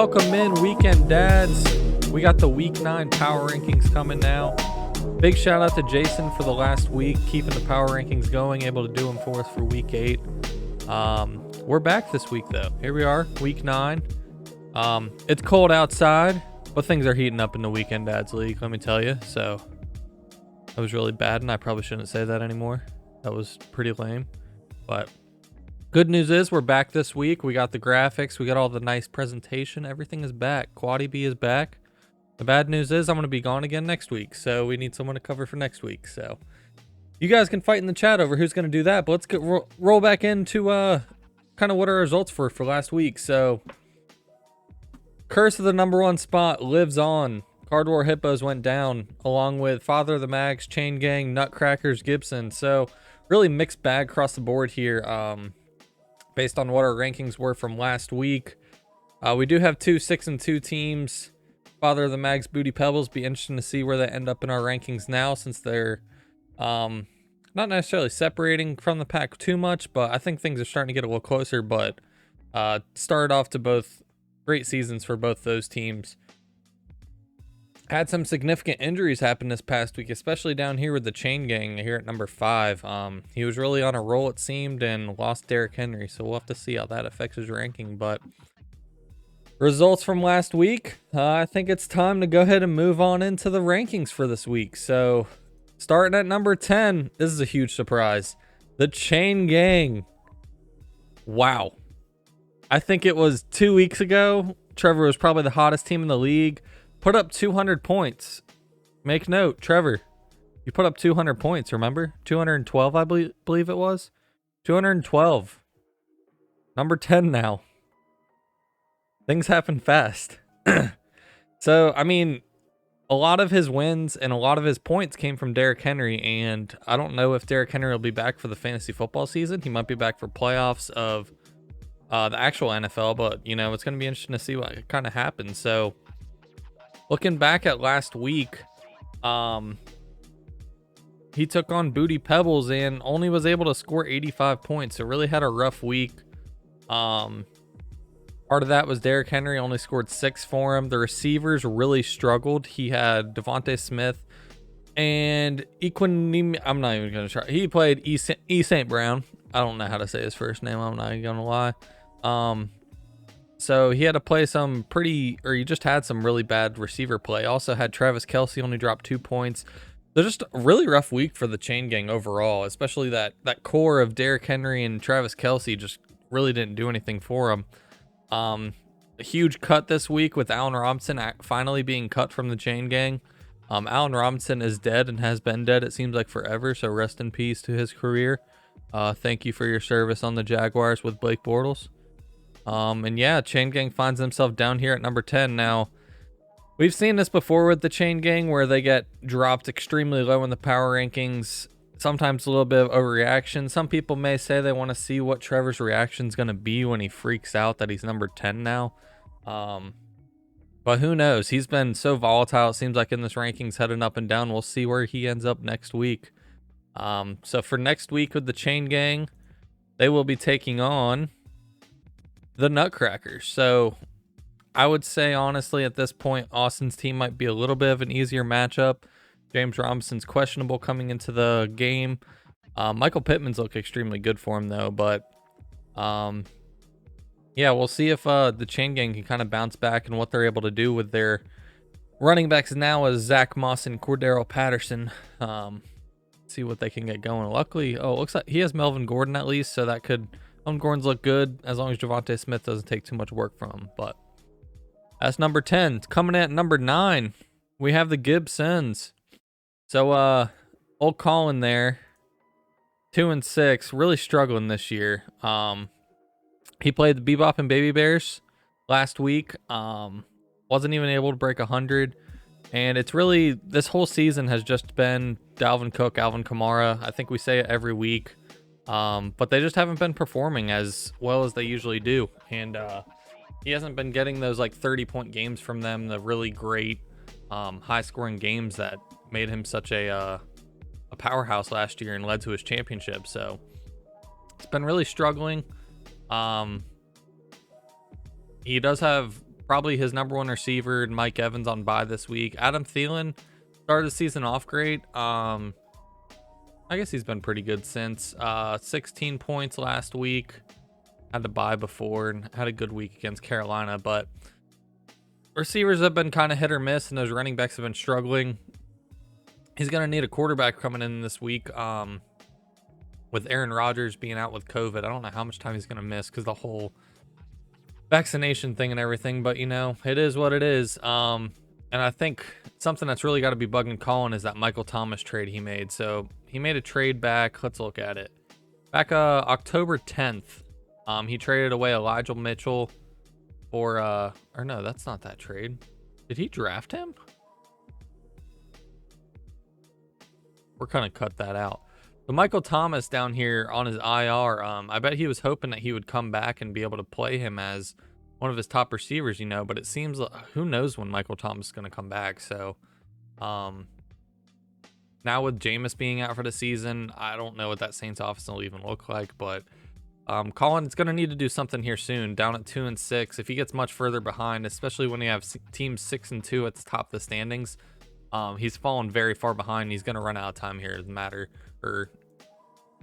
welcome in Weekend Dads. We got the Week 9 Power Rankings coming now. Big shout out to Jason for the last week, keeping the Power Rankings going, able to do them for us for Week 8. We're back this week, though. Here we are, Week 9. It's cold outside, but things are heating up in the Weekend Dads League, let me tell you. So, that was really bad, and I probably shouldn't say that anymore. That was pretty lame, but... good news is we're back this week. We got the graphics. We got all the nice presentation. Everything is back. Quaddy B is back. The bad news is I'm going to be gone again next week. So we need someone to cover for next week. So you guys can fight in the chat over who's going to do that. But let's get roll back into kind of what our results for last week. So curse of the number 1 spot lives on. Card War Hippos went down along with Father of the Mags, Chain Gang, Nutcrackers, Gibson. So really mixed bag across the board here. Based on what our rankings were from last week. We do have 2 6-2 teams. Father of the Mags, Booty Pebbles. Be interesting to see where they end up in our rankings now, since they're not necessarily separating from the pack too much, but I think things are starting to get a little closer. But started off to both great seasons for both those teams. Had some significant injuries happen this past week, especially down here with the Chain Gang here at number 5. He was really on a roll, it seemed, and lost Derrick Henry, so we'll have to see how that affects his ranking. But results from last week, I think it's time to go ahead and move on into the rankings for this week. So starting at number 10, this is a huge surprise. The Chain Gang. Wow. I think it was 2 weeks ago. Trevor was probably the hottest team in the league. Put up 200 points. Make note, Trevor, you put up 200 points, remember? 212, I believe it was. 212. Number 10 now. Things happen fast. So, I mean, a lot of his wins and a lot of his points came from Derrick Henry, and I don't know if Derrick Henry will be back for the fantasy football season. He might be back for playoffs of the actual NFL, but, you know, it's going to be interesting to see what kind of happens. So, looking back at last week, he took on Booty Pebbles and only was able to score 85 points. So really had a rough week. Part of that was Derrick Henry only scored 6 for him. The receivers really struggled. He had Devontae Smith and I'm not even going to try. He played E. St. Brown. I don't know how to say his first name. I'm not even going to lie. So he had to play he just had some really bad receiver play. Also had Travis Kelce only dropped 2 points. So just a really rough week for the Chain Gang overall, especially that core of Derrick Henry and Travis Kelce just really didn't do anything for him. A huge cut this week with Allen Robinson finally being cut from the Chain Gang. Allen Robinson is dead and has been dead, it seems like, forever. So rest in peace to his career. Thank you for your service on the Jaguars with Blake Bortles. And yeah, Chain Gang finds himself down here at number 10. Now, we've seen this before with the Chain Gang where they get dropped extremely low in the power rankings. Sometimes a little bit of overreaction. Some people may say they want to see what Trevor's reaction is going to be when he freaks out that he's number 10 now. But who knows? He's been so volatile, it seems like, in this rankings, heading up and down. We'll see where he ends up next week. So for next week with the Chain Gang, they will be taking on the Nutcrackers. So I would say, honestly, at this point, Austin's team might be a little bit of an easier matchup. James Robinson's questionable coming into the game. Michael Pittman's look extremely good for him, though. But yeah, we'll see if the Chain Gang can kind of bounce back and what they're able to do with their running backs now as Zach Moss and Cordero Patterson. See what they can get going. Luckily, it looks like he has Melvin Gordon at least, so that could... Gordon's look good as long as Devontae Smith doesn't take too much work from him. But that's number 10. Coming at number 9, we have the Gibsons. So old Colin there, 2-6, really struggling this year. He played the Bebop and Baby Bears last week. Wasn't even able to break 100. And it's really, this whole season has just been Dalvin Cook, Alvin Kamara. I think we say it every week. But they just haven't been performing as well as they usually do. And he hasn't been getting those like 30-point games from them, the really great high-scoring games that made him such a powerhouse last year and led to his championship. So it's been really struggling. He does have probably his number one receiver, and Mike Evans on bye this week. Adam Thielen started the season off great. I guess he's been pretty good since. 16 points last week. Had to bye before and had a good week against Carolina, but receivers have been kind of hit or miss, and those running backs have been struggling. He's going to need a quarterback coming in this week. With Aaron Rodgers being out with COVID, I don't know how much time he's going to miss because the whole vaccination thing and everything, but it is what it is. And I think something that's really got to be bugging Colin is that Michael Thomas trade he made. So he made a trade back. Let's look at it. Back October 10th, he traded away Elijah Mitchell for or no, that's not that trade. Did he draft him? We're kind of cut that out. So Michael Thomas down here on his IR, I bet he was hoping that he would come back and be able to play him as one of his top receivers, but it seems like, who knows when Michael Thomas is going to come back. So now with Jameis being out for the season, I don't know what that Saints offense will even look like, but Colin's going to need to do something here soon. Down at 2-6, if he gets much further behind, especially when you have teams 6-2 at the top of the standings, he's fallen very far behind. He's going to run out of time here.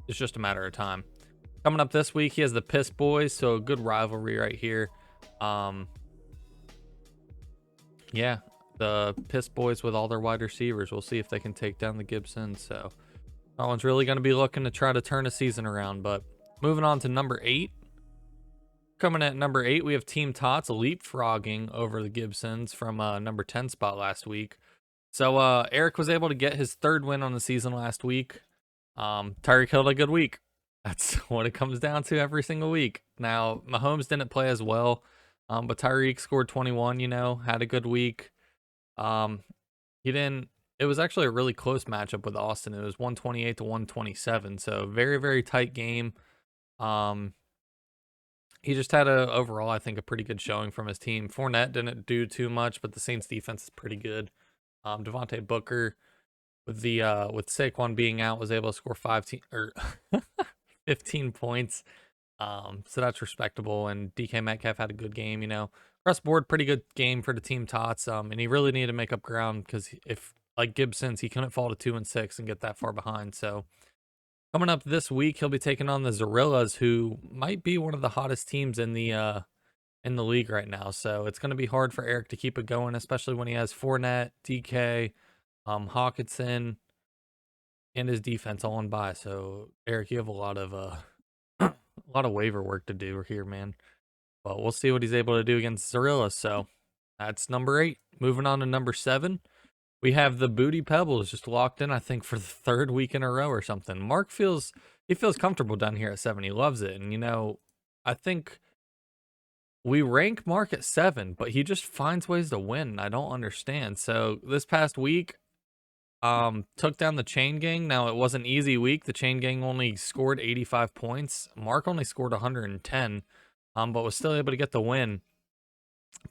It's just a matter of time. Coming up this week, he has the PIs Boys, so a good rivalry right here. Yeah, the PIs Boys with all their wide receivers. We'll see if they can take down the Gibsons. So Colin's really going to be looking to try to turn a season around. But moving on to number 8. Coming at number 8, we have Team Tots leapfrogging over the Gibsons from number 10 spot last week. So Eric was able to get his 3rd win on the season last week. Tyreek had a good week. That's what it comes down to every single week. Now, Mahomes didn't play as well, but Tyreek scored 21, had a good week. It was actually a really close matchup with Austin. It was 128 to 127, so very, very tight game. He just had overall, I think, a pretty good showing from his team. Fournette didn't do too much, but the Saints defense is pretty good. Devontae Booker, with Saquon being out, was able to score 15 points. So that's respectable. And DK Metcalf had a good game, Across the board, pretty good game for the Team Tots. And he really needed to make up ground because if, like Gibson's, he couldn't fall to 2-6 and get that far behind. So coming up this week, he'll be taking on the Zorillas, who might be one of the hottest teams in the league right now. So it's going to be hard for Eric to keep it going, especially when he has Fournette, DK, Hawkinson, and his defense all on bye. So Eric, you have a lot of a lot of waiver work to do here, man. But we'll see what he's able to do against Zorillas. So that's number 8. Moving on to number 7, we have the Booty Pebbles just locked in, I think, for the 3rd week in a row or something. Mark feels comfortable down here at 7. He loves it, and I think we rank Mark at 7, but he just finds ways to win. I don't understand. So this past week, took down the Chain Gang. Now, it was an easy week. The Chain Gang only scored 85 points. Mark only scored 110, but was still able to get the win.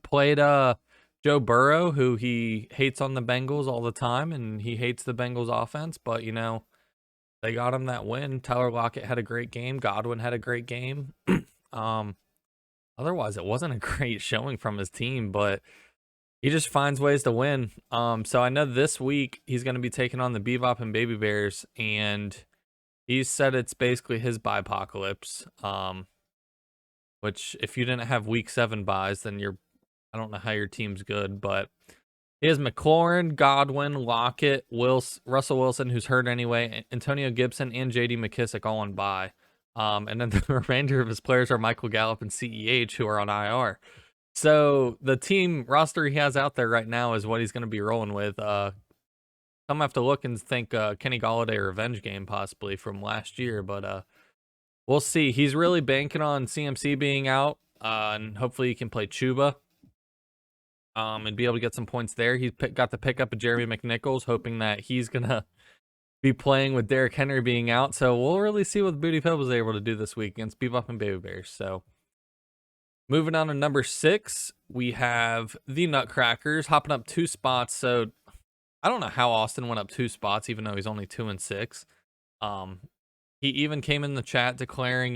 Played Joe Burrow, who he hates on the Bengals all the time, and he hates the Bengals offense, but they got him that win. Tyler Lockett had a great game. Godwin had a great game. Otherwise, it wasn't a great showing from his team, but he just finds ways to win. So I know this week he's going to be taking on the Bebop and Baby Bears, and he said it's basically his bye-apocalypse. Which, if you didn't have week 7 buys, then I don't know how your team's good, but he has McLaurin, Godwin, Lockett, Russell Wilson, who's hurt anyway, Antonio Gibson, and J.D. McKissick all on bye. And then the remainder of his players are Michael Gallup and CEH, who are on IR. So the team roster he has out there right now is what he's going to be rolling with. Some have to look and think Kenny Golladay revenge game possibly from last year, but we'll see. He's really banking on CMC being out, and hopefully he can play Chuba and be able to get some points there. He got the pickup of Jeremy McNichols, hoping that he's going to be playing with Derrick Henry being out. So we'll really see what Booty Pebbles is able to do this week against Bebop and Baby Bears. So moving on to number 6, we have the Nutcrackers hopping up 2 spots. So I don't know how Austin went up 2 spots, even though he's only 2-6. He even came in the chat declaring,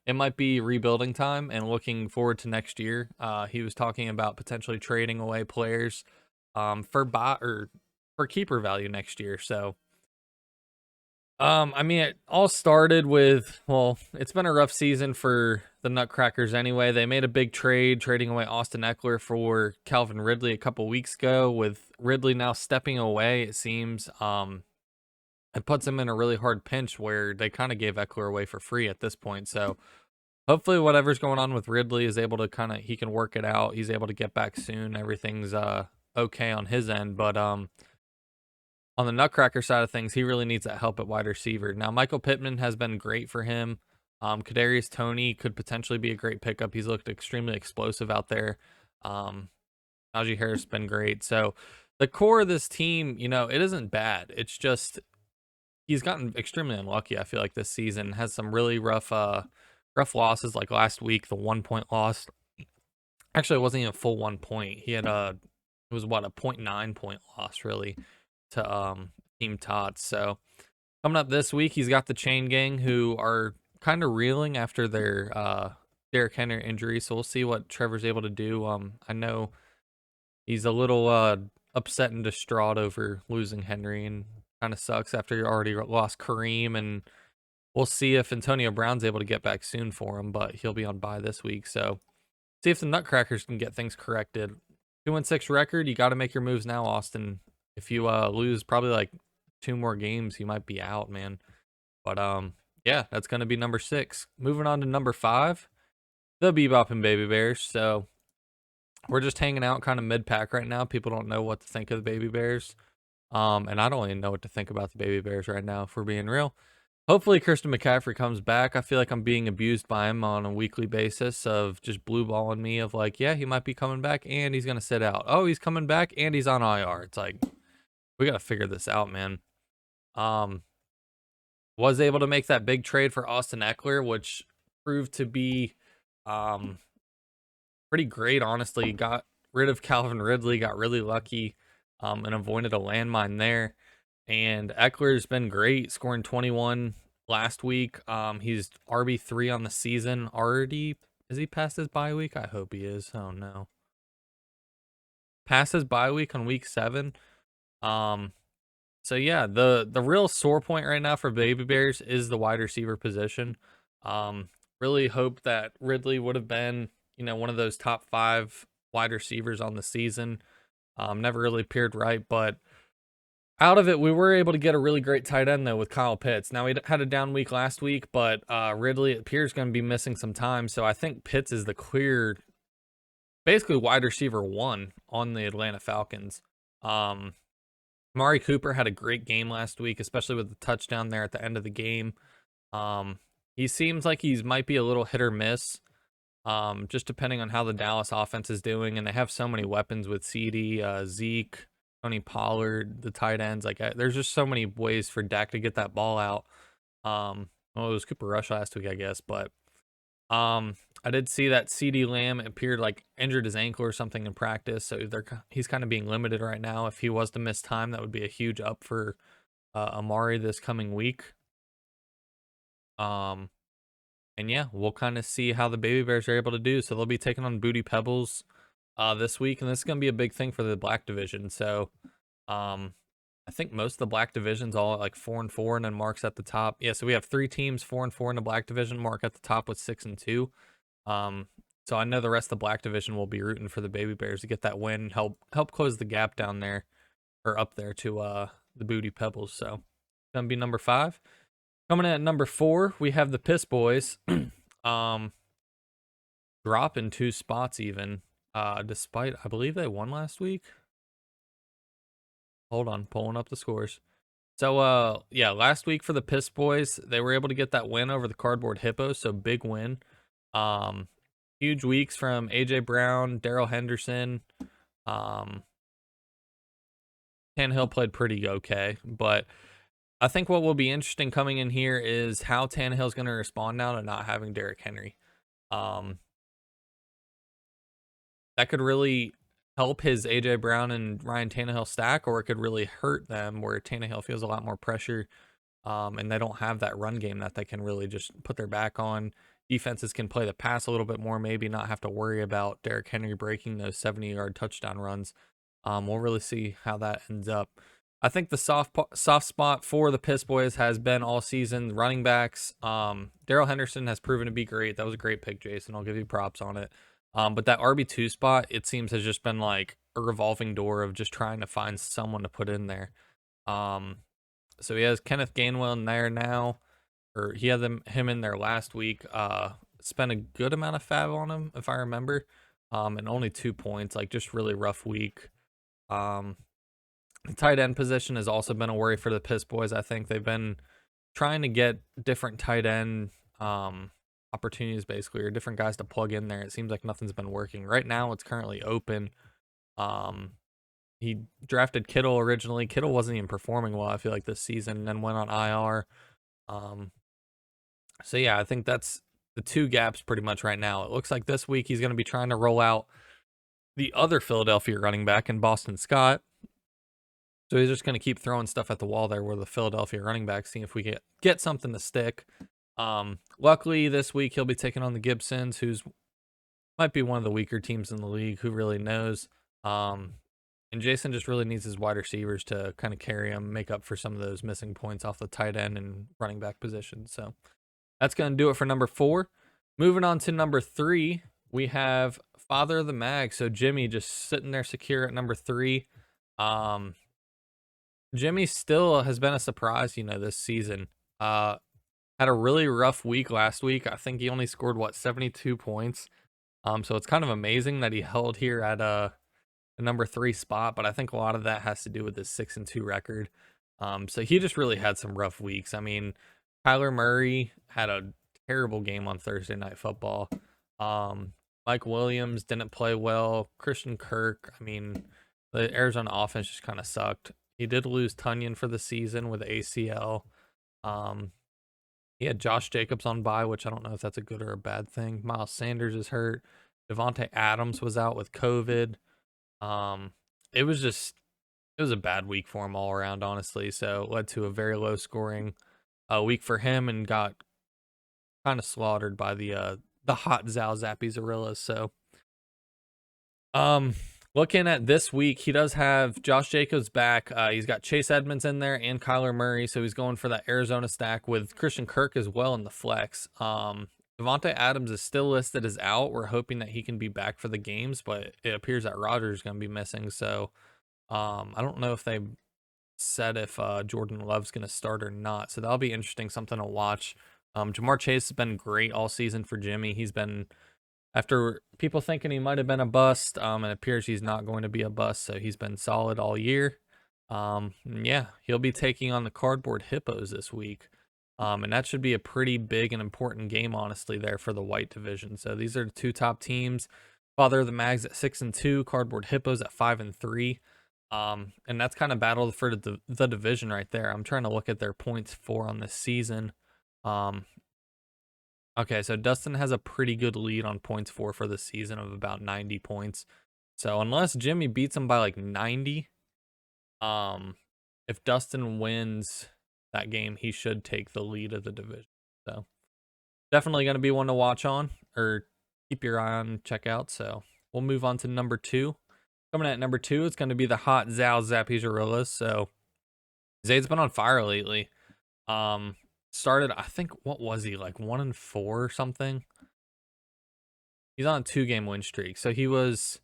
it might be rebuilding time and looking forward to next year. He was talking about potentially trading away players for buy or for keeper value next year. So I mean, it all started with, well, it's been a rough season for the Nutcrackers anyway. They made a big trade, trading away Austin Eckler for Calvin Ridley a couple weeks ago. With Ridley now stepping away, it seems it puts them in a really hard pinch where they kind of gave Eckler away for free at this point. So hopefully, whatever's going on with Ridley is able to he can work it out. He's able to get back soon. Everything's okay on his end, but on the Nutcracker side of things, he really needs that help at wide receiver. Now, Michael Pittman has been great for him. Kadarius Toney could potentially be a great pickup. He's looked extremely explosive out there. Najee Harris has been great. So the core of this team, it isn't bad. It's just he's gotten extremely unlucky. I feel like this season has some really rough losses. Like last week, the 1 point loss. Actually, it wasn't even a full 1 point. He had it was what, a 0.9 point loss really to Team Tots. So coming up this week, he's got the Chain Gang, who are kind of reeling after their Derrick Henry injury. So we'll see what Trevor's able to do. I know he's a little upset and distraught over losing Henry, and kind of sucks after you already lost Kareem. And we'll see if Antonio Brown's able to get back soon for him, but he'll be on bye this week. So see if the Nutcrackers can get things corrected. 2-6 record, you got to make your moves now, Austin. If you lose probably like 2 more games, you might be out, man. But yeah, that's going to be number 6. Moving on to number 5, the Bebop and Baby Bears. So we're just hanging out kind of mid-pack right now. People don't know what to think of the Baby Bears. And I don't even know what to think about the Baby Bears right now, if we're being real. Hopefully Christian McCaffrey comes back. I feel like I'm being abused by him on a weekly basis of just blue balling me of like, yeah, he might be coming back and he's going to sit out. Oh, he's coming back and he's on IR. It's like, we got to figure this out, man. Was able to make that big trade for Austin Eckler, which proved to be pretty great, honestly. Got rid of Calvin Ridley, got really lucky, and avoided a landmine there. And Eckler's been great, scoring 21 last week. He's RB3 on the season already. Is he past his bye week? I hope he is. Oh no. Past his bye week on week 7. So yeah, the real sore point right now for Baby Bears is the wide receiver position. Really hope that Ridley would have been, one of those top 5 wide receivers on the season. Never really appeared right, but out of it, we were able to get a really great tight end though with Kyle Pitts. Now he had a down week last week, but Ridley, it appears, going to be missing some time. So I think Pitts is the clear, basically wide receiver 1 on the Atlanta Falcons. Amari Cooper had a great game last week, especially with the touchdown there at the end of the game. He seems like he might be a little hit or miss, just depending on how the Dallas offense is doing. And they have so many weapons with CD, Zeke, Tony Pollard, the tight ends. Like, there's just so many ways for Dak to get that ball out. Well, it was Cooper Rush last week, I guess, but I did see that CD Lamb appeared like injured his ankle or something in practice, so he's kind of being limited right now. If he was to miss time, that would be a huge up for Amari this coming week. And yeah, we'll kind of see how the Baby Bears are able to do. So they'll be taking on Booty Pebbles this week, and this is going to be a big thing for the Black Division. So I think most of the Black Division's all at like 4-4, and then Mark's at the top. Yeah, so we have 3 teams 4-4 in the Black Division. Mark at the top with 6-2. So I know the rest of the Black Division will be rooting for the Baby Bears to get that win, help close the gap down there, or up there to the Booty Pebbles. So gonna be number 5. Coming in at number 4, we have the Piss Boys. Dropping 2 spots even, despite, I believe they won last week. Hold on, pulling up the scores. So yeah, last week for the Piss Boys, they were able to get that win over the Cardboard Hippos, so big win. Huge weeks from AJ Brown, Darrell Henderson. Tannehill played pretty okay, but I think what will be interesting coming in here is how Tannehill's going to respond now to not having Derrick Henry. That could really help his AJ Brown and Ryan Tannehill stack, or it could really hurt them where Tannehill feels a lot more pressure, and they don't have that run game that they can really just put their back on. defenses can play the pass a little bit more, maybe not have to worry about Derrick Henry breaking those 70-yard touchdown runs. We'll really see how that ends up. I think the soft spot for the Piss Boys has been all season running backs. Darrell Henderson has proven to be great. That was a great pick, Jason. I'll give you props on it. But that RB2 spot, it seems, has just been like a revolving door of just trying to find someone to put in there. So he has Kenneth Gainwell in there now, or he had him in there last week. Spent a good amount of fab on him, if I remember, and only 2 points. Like, just really rough week. The tight end position has also been a worry for the Piss Boys. I think they've been trying to get different tight end opportunities, basically, or different guys to plug in there. It seems like nothing's been working. Right now, it's currently open. He drafted Kittle originally. Kittle wasn't even performing well, I feel like, this season, and then went on IR. So yeah, I think that's the 2 gaps pretty much right now. It looks like this week he's going to be trying to roll out the other Philadelphia running back in Boston Scott. So he's just going to keep throwing stuff at the wall there with the Philadelphia running back, seeing if we get something to stick. Luckily, this week he'll be taking on the Gibsons, who's might be one of the weaker teams in the league. Who really knows? And Jason just really needs his wide receivers to kind of carry him, make up for some of those missing points off the tight end and running back position. So that's going to do it for number 4. Moving on to number 3, we have Father of the Mag. So Jimmy just sitting there secure at number 3. Jimmy still has been a surprise, this season. Had a really rough week last week. I think he only scored 72 points. So it's kind of amazing that he held here at the number 3 spot, but I think a lot of that has to do with his 6-2 record. So he just really had some rough weeks. I mean, Kyler Murray had a terrible game on Thursday Night Football. Mike Williams didn't play well. Christian Kirk, I mean, the Arizona offense just kind of sucked. He did lose Tunyon for the season with ACL. He had Josh Jacobs on bye, which I don't know if that's a good or a bad thing. Miles Sanders is hurt. Devontae Adams was out with COVID. It was a bad week for him all around, honestly. So it led to a very low scoring week for him, and got kind of slaughtered by the hot Zal Zappy Zorillas. So looking at this week, he does have Josh Jacobs back. He's got Chase Edmonds in there and Kyler Murray, so he's going for that Arizona stack with Christian Kirk as well in the flex. Devontae Adams is still listed as out. We're hoping that he can be back for the games, but it appears that Rodgers is going to be missing. So I don't know if they said if Jordan Love's going to start or not. So that'll be interesting, something to watch. Jamar Chase has been great all season for Jimmy. He's been, after people thinking he might have been a bust, it appears he's not going to be a bust. So he's been solid all year. Yeah, he'll be taking on the Cardboard Hippos this week. And that should be a pretty big and important game, honestly, there for the white division. So these are the 2 top teams. Father of the Mags at 6-2, Cardboard Hippos at 5-3. And that's kind of battle for the division right there. I'm trying to look at their points for on this season. Okay, so Dustin has a pretty good lead on points for the season of about 90 points. So unless Jimmy beats him by like 90, if Dustin wins that game, he should take the lead of the division. So definitely going to be one to watch on, or keep your eye on, check out. So we'll move on to number 2. Coming at number 2, it's going to be the hot Zal Zappy Zorillas. So Zayd's been on fire lately. Started, I think, what was he, like 1-4 or something? He's on a 2-game win streak. So he was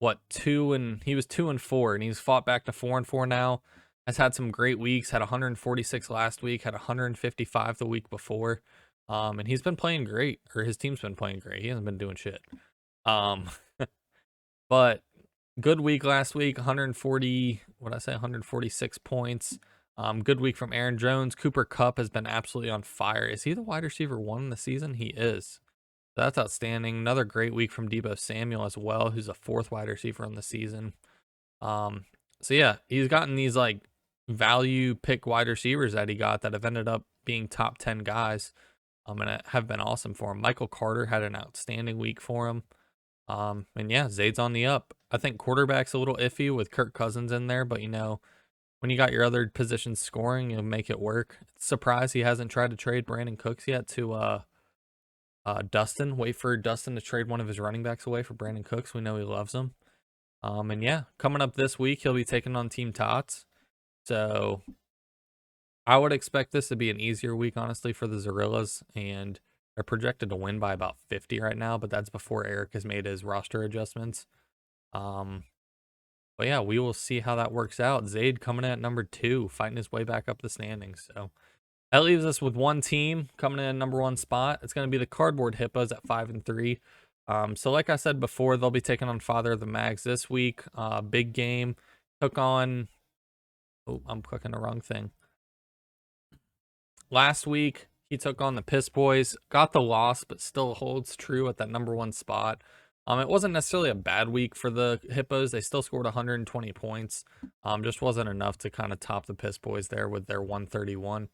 2-4, and he's fought back to 4-4 now. Has had some great weeks, had 146 last week, had 155 the week before. And he's been playing great, or his team's been playing great. He hasn't been doing shit. But good week last week, 146 points. Good week from Aaron Jones. Cooper Kupp has been absolutely on fire. Is he the wide receiver 1 in the season? He is. So that's outstanding. Another great week from Deebo Samuel as well, who's a 4th wide receiver in the season. So yeah, he's gotten these like value pick wide receivers that he got that have ended up being top 10 guys. And have been awesome for him. Michael Carter had an outstanding week for him. And yeah, Zayd's on the up. I think quarterback's a little iffy with Kirk Cousins in there, but when you got your other positions scoring, you'll make it work. Surprised he hasn't tried to trade Brandon Cooks yet to Dustin. Wait for Dustin to trade one of his running backs away for Brandon Cooks. We know he loves him. And yeah, coming up this week, he'll be taking on Team Tots. So I would expect this to be an easier week, honestly, for the Zorillas. And they're projected to win by about 50 right now, but that's before Eric has made his roster adjustments. But yeah, we will see how that works out. Zaid coming in at number 2, fighting his way back up the standings. So that leaves us with one team coming in at number 1 spot. It's going to be the Cardboard Hippos at 5-3. So like I said before, they'll be taking on Father of the Mags this week. Big game. Took on... Oh, I'm clicking the wrong thing. Last week, he took on the PIs Boys. Got the loss, but still holds true at that number 1 spot. It wasn't necessarily a bad week for the Hippos. They still scored 120 points. Just wasn't enough to kind of top the PIs Boys there with their 131.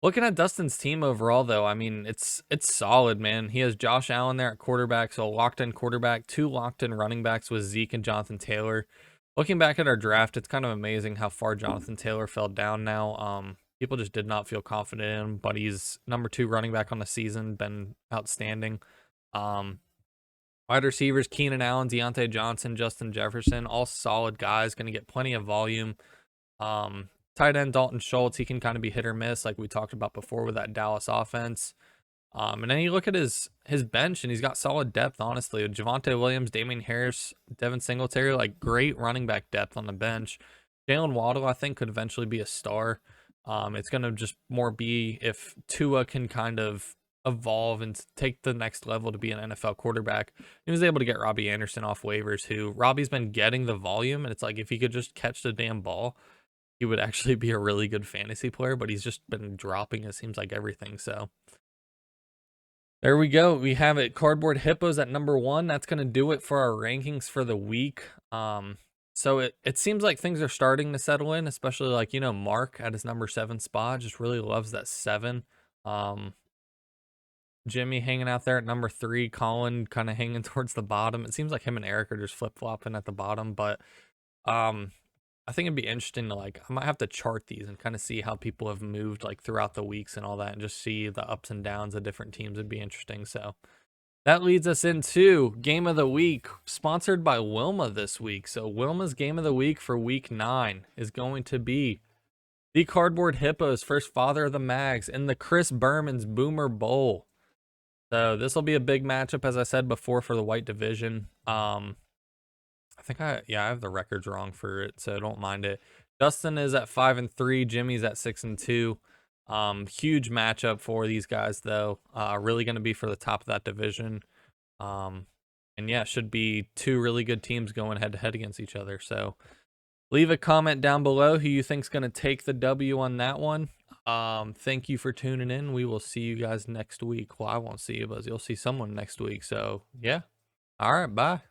Looking at Dustin's team overall, though, I mean, it's solid, man. He has Josh Allen there at quarterback, so a locked-in quarterback, 2 locked-in running backs with Zeke and Jonathan Taylor. Looking back at our draft, it's kind of amazing how far Jonathan Taylor fell down now. People just did not feel confident in him, but he's number 2 running back on the season, been outstanding. Wide receivers, Keenan Allen, Deontay Johnson, Justin Jefferson, all solid guys, going to get plenty of volume. Tight end Dalton Schultz, he can kind of be hit or miss, like we talked about before with that Dallas offense. And then you look at his bench, and he's got solid depth, honestly. Javonte Williams, Damian Harris, Devin Singletary, like great running back depth on the bench. Jalen Waddle, I think, could eventually be a star. It's going to just more be if Tua can kind of evolve and take the next level to be an NFL quarterback. He was able to get Robbie Anderson off waivers, who Robbie's been getting the volume, and it's like if he could just catch the damn ball, he would actually be a really good fantasy player, but he's just been dropping, it seems like, everything. So there we go. We have it. Cardboard Hippos at number 1. That's going to do it for our rankings for the week. So it seems like things are starting to settle in, especially like, you know, Mark at his number 7 spot just really loves that 7. Jimmy hanging out there at number 3, Colin kind of hanging towards the bottom. It seems like him and Eric are just flip-flopping at the bottom, but I think it'd be interesting to, like, I might have to chart these and kind of see how people have moved like throughout the weeks and all that, and just see the ups and downs of different teams. Would be interesting. So that leads us into Game of the Week, sponsored by Wilma this week. So Wilma's Game of the Week for week 9 is going to be the Cardboard Hippos, first Father of the Mags, and the Chris Berman's Boomer Bowl. So this will be a big matchup, as I said before, for the white division. I think I have the records wrong for it, so don't mind it. Dustin is at 5-3. Jimmy's at 6-2. Huge matchup for these guys, though. Really going to be for the top of that division. And yeah, should be 2 really good teams going head to head against each other. So leave a comment down below who you think's going to take the W on that one. Thank you for tuning in. We will see you guys next week. Well, I won't see you, but you'll see someone next week. So yeah. All right. Bye.